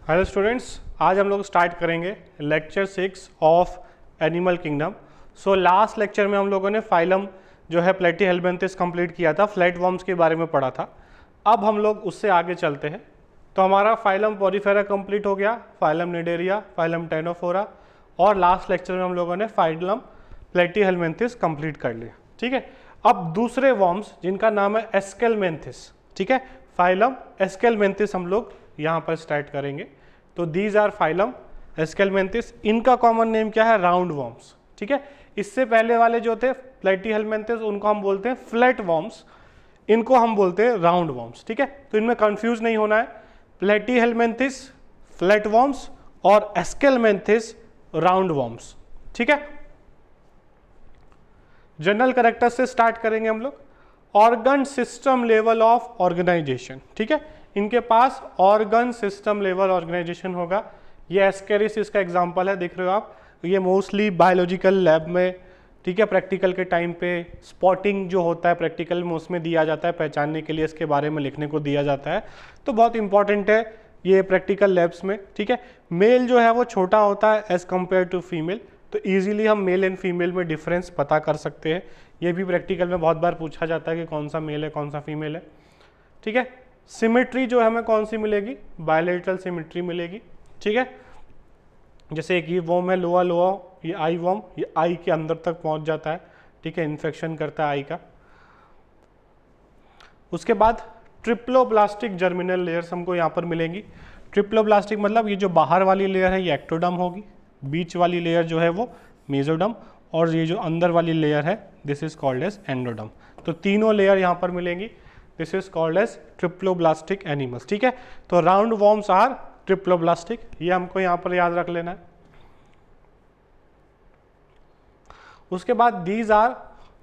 Hello students, आज हम लोग स्टार्ट करेंगे lecture 6 of animal kingdom. So last lecture में हम लोगों ने फाइलम जो है प्लेटीहेल्मिन्थस कंप्लीट किया था, फ्लैटवर्म्स के बारे में पढ़ा था। अब हम लोग उससे आगे चलते हैं। तो हमारा फाइलम पॉरीफेरा कंप्लीट हो गया, फाइलम निडेरिया, फाइलम टेनोफोरा, और लास्ट लेक्चर में हम लोगों ने फाइलम प्लेटीहेल्मिन्थस कंप्लीट कर लिया। ठीक है, अब दूसरे वर्म्स जिनका नाम है एस्केलमेंथिस, ठीक है, फाइलम एस्केलमेंथिस हम लोग यहाँ पर स्टार्ट करेंगे। तो दीज आर फाइलम एस्केलमेंथिस। इनका कॉमन नेम क्या है? Round worms. ठीक है, इससे पहले वाले जो थे प्लेटीहेल्मिन्थस उनको हम बोलते हैं फ्लैट वर्म्स, इनको हम बोलते हैं राउंड वर्म्स। ठीक है, तो इनमें कंफ्यूज नहीं होना है। प्लेटीहेल्मिन्थस फ्लैट वर्म्स और एस्केलमेंथिस राउंड वर्म्स। ठीक है, जनरल कैरेक्टर से स्टार्ट करेंगे हम लोग। Organ system level of organisation. ठीक है, इनके पास ऑर्गन सिस्टम लेवल ऑर्गेनाइजेशन होगा। ये एस्केरिस का एग्जांपल है, देख रहे हो आप। ये मोस्टली बायोलॉजिकल लैब में, ठीक है, प्रैक्टिकल के टाइम पे स्पॉटिंग जो होता है प्रैक्टिकल में उसमें दिया जाता है, पहचानने के लिए इसके बारे में लिखने को दिया जाता है। तो बहुत इंपॉर्टेंट है ये प्रैक्टिकल लैब्स में। ठीक है, मेल जो है वो छोटा होता है एज कम्पेयर टू फीमेल, तो ईजिली हम मेल एंड फीमेल में डिफरेंस पता कर सकते हैं। ये भी प्रैक्टिकल में बहुत बार पूछा जाता है कि कौन सा मेल है कौन सा फीमेल है। ठीक है, सिमेट्री जो हमें कौन सी मिलेगी? बायलैटरल सिमेट्री मिलेगी। ठीक है, जैसे एक ये वर्म है लोआ लोआ, ये आई वर्म, ये आई के अंदर तक पहुंच जाता है। ठीक है, इन्फेक्शन करता है आई का। उसके बाद ट्रिप्लोब्लास्टिक जर्मिनल लेयर्स हमको यहाँ पर मिलेंगी। ट्रिप्लोब्लास्टिक मतलब ये जो बाहर वाली लेयर है ये एक्टोडर्म होगी, बीच वाली लेयर जो है वो मेसोडर्म, और ये जो अंदर वाली लेयर है this is called as endoderm. तो तीनों लेयर यहाँ पर मिलेंगी। This is called as triploblastic animals. ठीक है, तो राउंड वर्म्स आर ट्रिप्लोब्लास्टिक, ये हमको यहाँ पर याद रख लेना है। उसके बाद दीज आर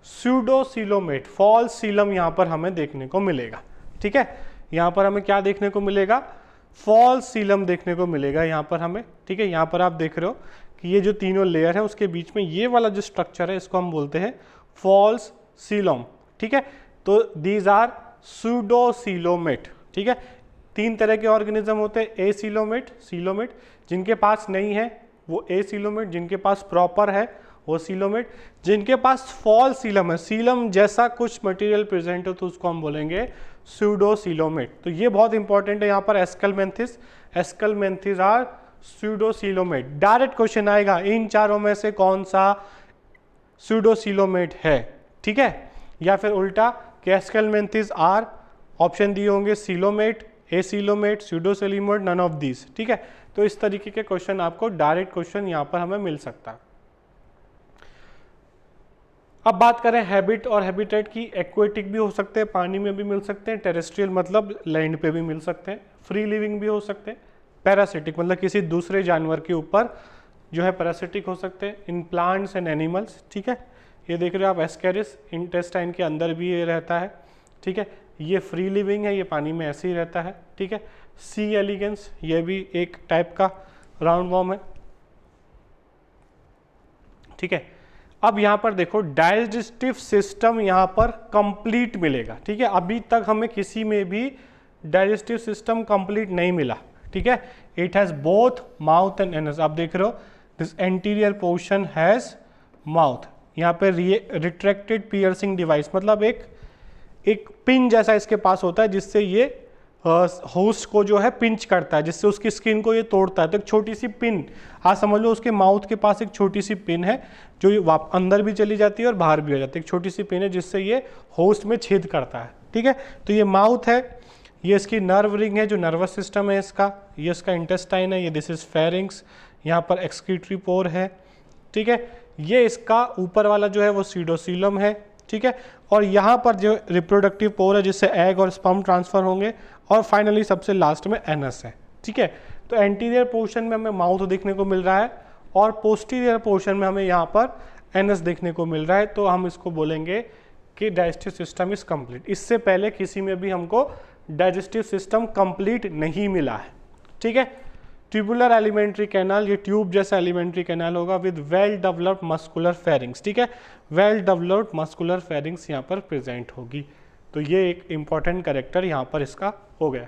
स्यूडोसीलोमेट, फॉल्स सीलम यहाँ पर हमें देखने को मिलेगा। ठीक है, यहाँ पर हमें क्या देखने को मिलेगा? फॉल्स सीलम देखने को मिलेगा यहाँ पर हमें। ठीक है, यहाँ पर आप देख रहे हो कि ये जो तीनों लेयर है उसके बीच में ये वाला जो स्ट्रक्चर है इसको हम बोलते हैं फॉल्स सीलम। ठीक है, तो दीज आर स्यूडोसीलोमेट। ठीक है, तीन तरह के ऑर्गेनिज्म होते हैं, एसीलोमेट, सीलोमेट, जिनके पास नहीं है वो एसीलोमेट, जिनके पास प्रॉपर है वो सीलोमेट, जिनके पास फॉल्स सीलम है, सीलम जैसा कुछ मटेरियल प्रेजेंट हो तो उसको हम बोलेंगे स्यूडोसीलोमेट। तो ये बहुत इंपॉर्टेंट है यहाँ पर। Aschelminthes, aschelminthes are pseudocoelomate. Direct question आएगा इन चारों में से कौन सा स्यूडोसीलोमेट है। ठीक है, या फिर उल्टा कि एस्केलमेंथिस आर, ऑप्शन दिए होंगे सीलोमेट, एसीलोमेट, स्यूडोसीलोमेट, नन ऑफ दीज। ठीक है, तो इस तरीके के क्वेश्चन आपको डायरेक्ट क्वेश्चन यहाँ पर हमें मिल सकता है। अब बात करें हैबिट और हैबिटेट की। एक्वेटिक भी हो सकते हैं, पानी में भी मिल सकते हैं, टेरेस्ट्रियल मतलब लैंड पे भी मिल सकते हैं, फ्री लिविंग भी हो सकते हैं, पैरासिटिक मतलब किसी दूसरे जानवर के ऊपर जो है पैरासिटिक हो सकते हैं, इन प्लांट्स एंड एनिमल्स। ठीक है, ये देख रहे हो आप एस्केरिस, इंटेस्टाइन के अंदर भी ये रहता है। ठीक है, ये फ्री लिविंग है, ये पानी में ऐसे ही रहता है। ठीक है, सी एलिगेंस ये भी एक टाइप का राउंड वर्म है। ठीक है, अब यहाँ पर देखो डाइजेस्टिव सिस्टम यहाँ पर कंप्लीट मिलेगा। ठीक है, अभी तक हमें किसी में भी डाइजेस्टिव सिस्टम कंप्लीट नहीं मिला। ठीक है, it has both mouth and anus. आप देख रहे हो this anterior portion has mouth, यहाँ पे रिट्रैक्टेड पियर्सिंग डिवाइस मतलब एक पिन जैसा इसके पास होता है जिससे ये होस्ट को जो है पिंच करता है, जिससे उसकी स्किन को ये तोड़ता है। तो एक छोटी सी पिन, आप समझ लो उसके माउथ के पास एक छोटी सी पिन है जो अंदर भी चली जाती है और बाहर भी आ जाती है। एक छोटी सी पिन है जिससे ये होस्ट में छेद करता है। ठीक है, तो ये माउथ है, ये इसकी नर्व रिंग है जो नर्वस सिस्टम है इसका, ये इसका इंटेस्टाइन है, ये दिस इज फेरिंग्स, यहाँ पर एक्सक्रीटरी पोर है। ठीक है, ये इसका ऊपर वाला जो है वो सीडोसीलम है। ठीक है, और यहाँ पर जो रिप्रोडक्टिव पोर है जिससे एग और स्पर्म ट्रांसफर होंगे, और फाइनली सबसे लास्ट में एनस है। ठीक है, तो एंटीरियर पोर्शन में हमें माउथ देखने को मिल रहा है और पोस्टीरियर पोर्शन में हमें यहाँ पर एनस देखने को मिल रहा है। तो हम इसको बोलेंगे कि डाइजेस्टिव सिस्टम इज कंप्लीट। इससे पहले किसी में भी हमको डाइजेस्टिव सिस्टम कंप्लीट नहीं मिला है। ठीक है, ट्यूबुलर एलिमेंट्री कैनाल, ये ट्यूब जैसा एलिमेंट्री कैनाल होगा with well developed muscular pharynx. ठीक है, वेल डेवलप्ड मस्कुलर फेरिंग्स यहाँ पर प्रेजेंट होगी। तो ये एक इंपॉर्टेंट कैरेक्टर यहाँ पर इसका हो गया।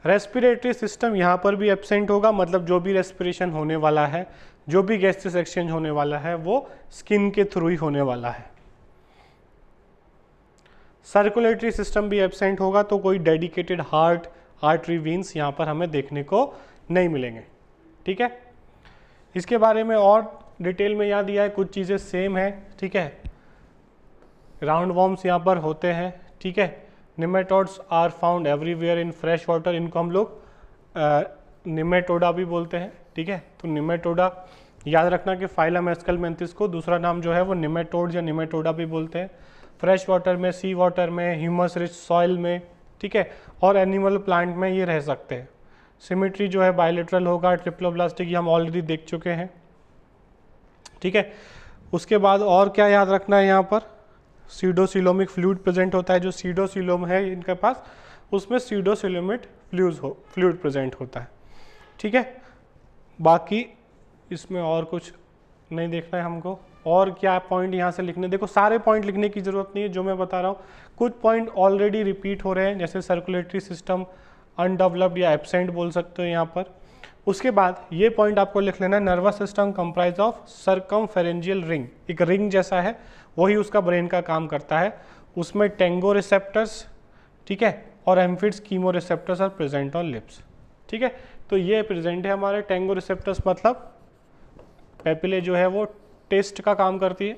रेस्पिरेटरी सिस्टम यहाँ पर भी एब्सेंट होगा, मतलब जो भी रेस्पिरेशन होने वाला है, जो भी गैसेस एक्सचेंज होने वाला है वो स्किन के थ्रू ही होने वाला है। सर्कुलेटरी सिस्टम भी एब्सेंट होगा, तो कोई डेडिकेटेड हार्ट, आर्टरी, वीन्स यहाँ पर हमें देखने को नहीं मिलेंगे। ठीक है, इसके बारे में और डिटेल में यहाँ दिया है, कुछ चीज़ें सेम है। ठीक है, राउंड वॉर्म्स यहाँ पर होते हैं। ठीक है, nematodes are found everywhere in fresh water, इनको हम लोग निमेटोडा भी बोलते हैं। ठीक है, तो निमेटोडा याद रखना कि फाइलम एस्केलमेंथिस को दूसरा नाम जो है वो निमेटोड्स या निमेटोडा भी बोलते हैं। फ्रेश वाटर में, सी वाटर में, ह्यूमस रिच सॉइल में, ठीक है, और एनिमल प्लांट में ये रह सकते हैं। सिमेट्री जो है बायलेटरल होगा, ट्रिप्लोब्लास्टिक ये हम ऑलरेडी देख चुके हैं। ठीक है, उसके बाद और क्या याद रखना है, यहाँ पर सीडोसिलोमिक फ्लूइड प्रेजेंट होता है। जो सीडोसिलोम है इनके पास, उसमें सीडोसिलोमिक फ्लूइड प्रेजेंट होता है। ठीक है, बाकी इसमें और कुछ नहीं देखना है हमको। और क्या पॉइंट यहाँ से लिखने, देखो सारे पॉइंट लिखने की ज़रूरत नहीं है जो मैं बता रहा हूँ, कुछ पॉइंट ऑलरेडी रिपीट हो रहे हैं, जैसे सर्कुलेटरी सिस्टम अनडेवलप्ड या एब्सेंट बोल सकते हो यहाँ पर। उसके बाद ये पॉइंट आपको लिख लेना है, nervous system comprise of circumpharyngeal ring, एक रिंग जैसा है, वही उसका ब्रेन का काम करता है। उसमें टेंगो रिसेप्टर्स, ठीक है, और amphids chemoreceptors are present on lips. ठीक है, तो ये प्रेजेंट है हमारे टेंगो रिसेप्टर्स, मतलब पेपिले जो है वो टेस्ट का काम करती है।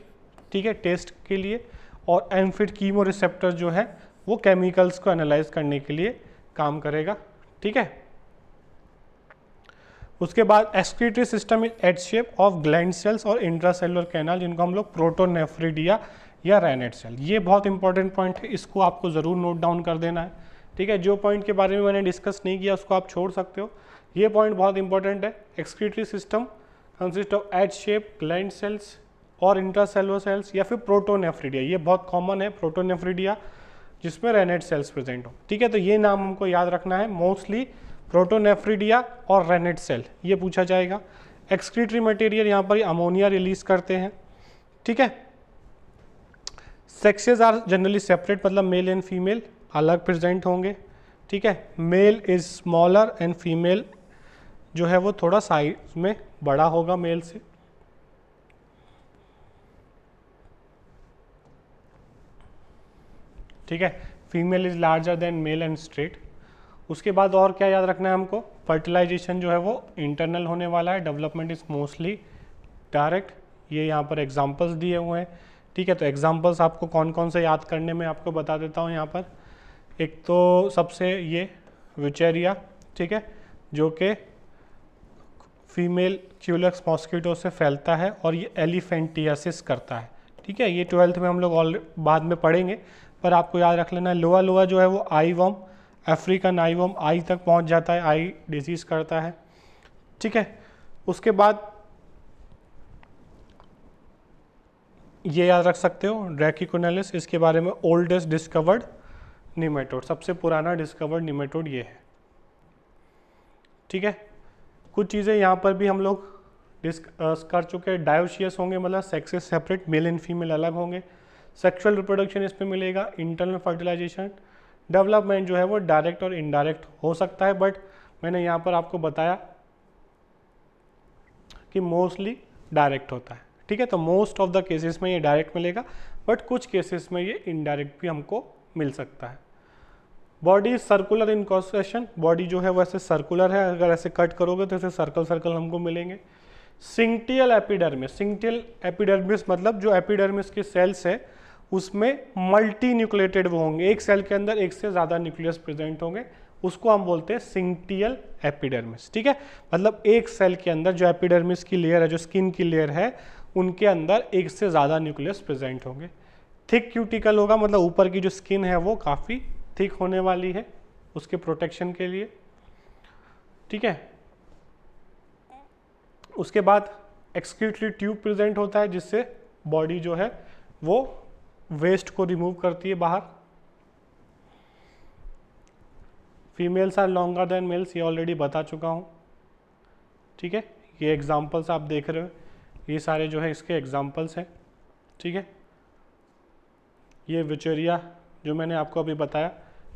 ठीक है, टेस्ट के लिए, और एम्फिड कीमो रिसेप्टर जो है वो केमिकल्स को एनालाइज करने के लिए काम करेगा। ठीक है, उसके बाद excretory system is H shape of gland sales और इंट्रासेलुलर कैनाल, जिनको हम लोग प्रोटोनेफ्रिडिया या रैनेट सेल, ये बहुत इंपॉर्टेंट पॉइंट है, इसको आपको ज़रूर नोट डाउन कर देना है। ठीक है, जो पॉइंट के बारे में मैंने डिस्कस नहीं किया उसको आप छोड़ सकते हो, ये पॉइंट बहुत इंपॉर्टेंट है। Excretory system consist of H shape gland sales और इंट्रासेलुलर सेल्स, या फिर प्रोटोनेफ्रिडिया, ये बहुत कॉमन है प्रोटोनेफ्रिडिया, जिसमें रेनेट सेल्स प्रेजेंट हो। ठीक है, तो ये नाम हमको याद रखना है, मोस्टली प्रोटोनेफ्रिडिया और रेनेट सेल, ये पूछा जाएगा। एक्सक्रीटरी मटेरियल यहाँ पर अमोनिया रिलीज करते हैं। ठीक है, सेक्सेस आर जनरली सेपरेट, मतलब मेल एंड फीमेल अलग प्रेजेंट होंगे। ठीक है, male is smaller and female जो है वो थोड़ा साइज में बड़ा होगा मेल से। ठीक है, female is larger then male and straight. उसके बाद और क्या याद रखना है हमको, फर्टिलाइजेशन जो है वो इंटरनल होने वाला है, डेवलपमेंट इज मोस्टली डायरेक्ट। ये यहाँ पर एग्जांपल्स दिए हुए हैं। ठीक है, तो एग्जांपल्स आपको कौन कौन से याद करने में आपको बता देता हूँ यहाँ पर। एक तो सबसे ये विचेरिया, ठीक है, जो कि फीमेल क्यूलेक्स मॉस्किटो से फैलता है और ये एलिफेंटियासिस करता है। ठीक है, ये 12th में हम लोग बाद में पढ़ेंगे, पर आपको याद रख लेना है। लोआ लोआ जो है वो आई वर्म, अफ्रीकन आई वर्म, आई तक पहुंच जाता है, आई डिजीज करता है। ठीक है, उसके बाद ये याद रख सकते हो ड्रैकिकोनेलिस, इसके बारे में ओल्डेस्ट डिस्कवर्ड निमेटोड, सबसे पुराना डिस्कवर्ड निमेटोड ये है। ठीक है, कुछ चीज़ें यहाँ पर भी हम लोग डिस्कस कर चुके हैं। डायोशियस होंगे, मतलब sexes separate, mail and female अलग होंगे। सेक्सुअल रिप्रोडक्शन इसमें मिलेगा, इंटरनल फर्टिलाइजेशन। डेवलपमेंट जो है वो डायरेक्ट और इनडायरेक्ट हो सकता है, बट मैंने यहाँ पर आपको बताया कि मोस्टली डायरेक्ट होता है। ठीक है, तो मोस्ट ऑफ द केसेस में ये डायरेक्ट मिलेगा, बट कुछ केसेस में ये इनडायरेक्ट भी हमको मिल सकता है। Body circular in concession, body जो है वो ऐसे सर्कुलर है, अगर ऐसे कट करोगे तो ऐसे सर्कल सर्कल हमको मिलेंगे। सिंक्टियल एपिडर्मिस, सिंक्टियल एपिडर्मिस मतलब जो एपिडर्मिस के सेल्स है उसमें मल्टी न्यूक्लिएटेड वो होंगे, एक सेल के अंदर एक से ज़्यादा न्यूक्लियस प्रेजेंट होंगे, उसको हम बोलते हैं सिंक्टियल एपिडर्मिस। ठीक है, मतलब एक सेल के अंदर जो एपिडर्मिस की लेयर है, जो स्किन की लेयर है, उनके अंदर एक से ज़्यादा न्यूक्लियस प्रेजेंट होंगे। थिक क्यूटिकल होगा, मतलब ऊपर की जो स्किन है वो काफ़ी थिक होने वाली है उसके प्रोटेक्शन के लिए। ठीक है, उसके बाद एक्सक्रीटरी ट्यूब प्रेजेंट होता है, जिससे बॉडी जो है वो वेस्ट को रिमूव करती है बाहर। Females are longer than males, ये ऑलरेडी बता चुका हूँ। ठीक है, ये एग्जांपल्स आप देख रहे हो, ये सारे जो है इसके एग्जांपल्स हैं। ठीक है, ये विचेरिया जो मैंने आपको अभी बताया,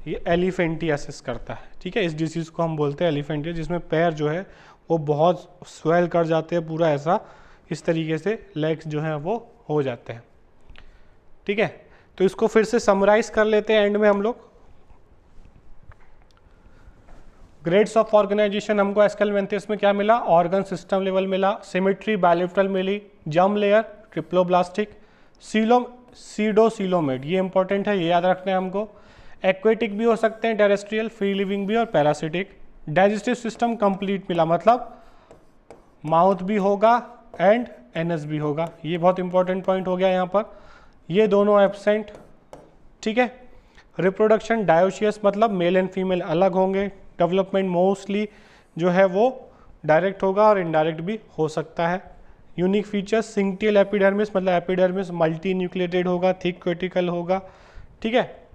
ये एलिफेंटियासिस करता है, ठीक है। इस डिसीज़ को हम बोलते हैं एलिफेंटिया, जिसमें पैर जो है वो बहुत स्वेल कर जाते हैं, पूरा ऐसा इस तरीके से लेग्स जो हैं वो हो जाते हैं, ठीक है। तो इसको फिर से समराइज कर लेते हैं एंड में हम लोग। ग्रेड्स ऑफ ऑर्गेनाइजेशन हमको एस्केलमेंथिस में क्या मिला, ऑर्गन सिस्टम लेवल मिला, सिमेट्री बायलेटरल मिली, जर्म लेयर, ट्रिप्लोब्लास्टिक, सीडोसीलोमेट, ये इंपॉर्टेंट है, ये याद रखना है हमको। एक्वेटिक भी हो सकते हैं, टेरेस्ट्रियल, फ्री लिविंग भी और पैरासिटिक। डाइजेस्टिव सिस्टम कंप्लीट मिला, मतलब माउथ भी होगा एंड एनस भी होगा, ये बहुत इंपॉर्टेंट पॉइंट हो गया यहाँ पर, ये दोनों एब्सेंट, ठीक है। रिप्रोडक्शन डायोशियस, मतलब मेल एंड फीमेल अलग होंगे। डेवलपमेंट मोस्टली जो है वो डायरेक्ट होगा और इनडायरेक्ट भी हो सकता है। यूनिक फीचर्स सिंक्टियल एपिडर्मिस, मतलब एपिडर्मिस मल्टी न्यूक्लिएटेड होगा, थिक क्यूटिकल होगा, ठीक है।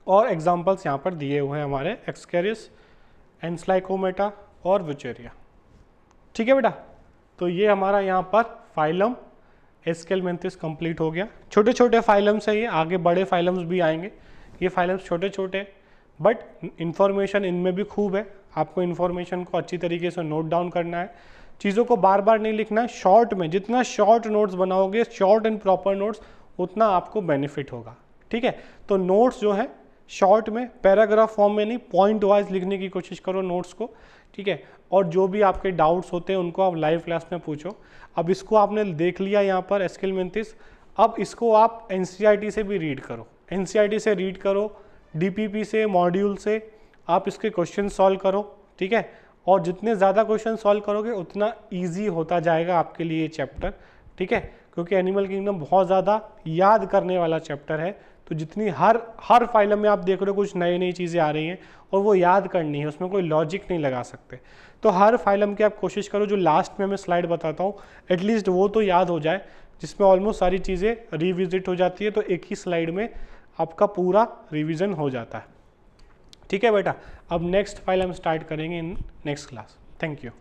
और एग्जांपल्स यहाँ पर दिए हुए हैं हमारे, एक्सकेरिस, एंस्लाइकोमेटा और विचेरिया, ठीक है बेटा। तो ये हमारा यहाँ पर फाइलम एस्केलमेंथिस कंप्लीट हो गया। छोटे छोटे फाइलम्स है ये, आगे बड़े फाइलम्स भी आएंगे। ये फाइलम्स छोटे छोटे बट इंफॉर्मेशन इनमें भी खूब है, आपको इंफॉर्मेशन को अच्छी तरीके से नोट डाउन करना है, चीज़ों को बार बार नहीं लिखना है, शॉर्ट में जितना शॉर्ट नोट्स बनाओगे, शॉर्ट एंड प्रॉपर नोट्स, उतना आपको बेनिफिट होगा, ठीक है। तो नोट्स जो है शॉर्ट में, पैराग्राफ फॉर्म में नहीं, पॉइंट वाइज लिखने की कोशिश करो नोट्स को, ठीक है। और जो भी आपके डाउट्स होते हैं उनको आप लाइव क्लास में पूछो। अब इसको आपने देख लिया यहाँ पर एस्केलमेंथिस, अब इसको आप एनसीईआरटी से भी रीड करो, एनसीईआरटी से रीड करो, डीपीपी से, मॉड्यूल से आप इसके क्वेश्चन सॉल्व करो, ठीक है। और जितने ज़्यादा क्वेश्चन सॉल्व करोगे उतना ईजी होता जाएगा आपके लिए ये चैप्टर, ठीक है। क्योंकि एनिमल किंगडम बहुत ज़्यादा याद करने वाला चैप्टर है, तो जितनी हर फाइलम में आप देख रहे हो कुछ नई नई चीज़ें आ रही हैं और वो याद करनी है, उसमें कोई लॉजिक नहीं लगा सकते। तो हर फाइलम की आप कोशिश करो जो लास्ट में मैं स्लाइड बताता हूँ एटलीस्ट वो तो याद हो जाए, जिसमें ऑलमोस्ट सारी चीज़ें रिविजिट हो जाती है, तो एक ही स्लाइड में आपका पूरा रिवीजन हो जाता है, ठीक है बेटा। अब नेक्स्ट फाइल हम स्टार्ट करेंगे in next class. Thank you.